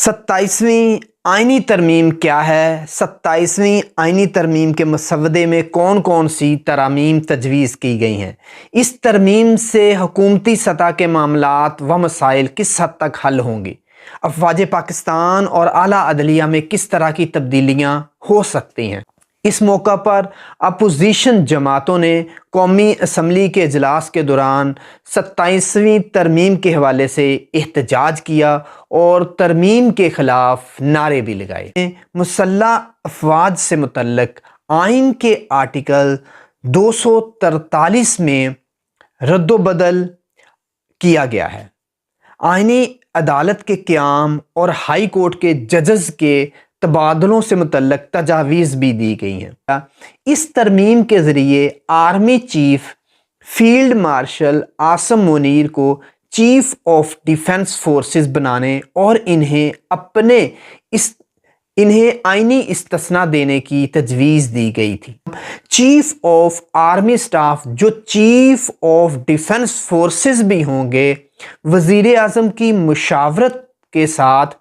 27ویں آئینی ترمیم کیا ہے؟ 27ویں آئینی ترمیم کے مسودے میں کون کون سی ترامیم تجویز کی گئی ہیں؟ اس ترمیم سے حکومتی سطح کے معاملات و مسائل کس حد تک حل ہوں گے؟ افواج پاکستان اور اعلیٰ عدلیہ میں کس طرح کی تبدیلیاں ہو سکتی ہیں؟ اس موقع پر اپوزیشن جماعتوں نے قومی اسمبلی کے اجلاس کے دوران 27ویں ترمیم کے حوالے سے احتجاج کیا اور ترمیم کے خلاف نعرے بھی لگائے۔ مسلح افواج سے متعلق آئین کے آرٹیکل 243 میں رد و بدل کیا گیا ہے۔ آئینی عدالت کے قیام اور ہائی کورٹ کے ججز کے تبادلوں سے متعلق تجاویز بھی دی گئی ہیں۔ اس ترمیم کے ذریعے army chief field marshal Asim Munir کو چیف آف ڈیفنس فورسز بنانے اور انہیں آئینی استثناء دینے کی تجویز دی گئی تھی۔ چیف آف آرمی اسٹاف جو چیف آف ڈیفنس فورسز بھی ہوں گے، وزیر اعظم کی مشاورت کے ساتھ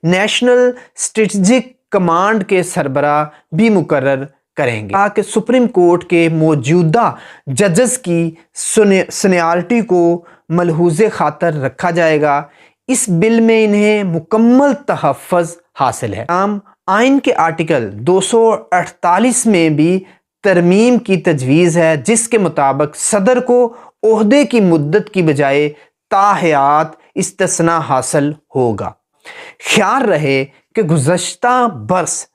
نیشنل اسٹریٹجک کمانڈ کے سربراہ بھی مقرر کریں گے، تاکہ سپریم کورٹ کے موجودہ ججز کی سینیارٹی کو ملحوظ خاطر رکھا جائے گا۔ اس بل میں انہیں مکمل تحفظ حاصل ہے۔ آئین کے آرٹیکل 248 میں بھی ترمیم کی تجویز ہے، جس کے مطابق صدر کو عہدے کی مدت کی بجائے تاحیات استثناء حاصل ہوگا۔ خیال رہے کہ گزشتہ برس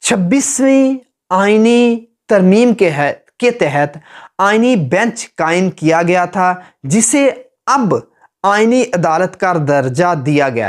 26ویں آئینی ترمیم کے تحت آئینی بینچ قائم کیا گیا تھا، جسے اب آئینی عدالت کا درجہ دیا گیا ہے۔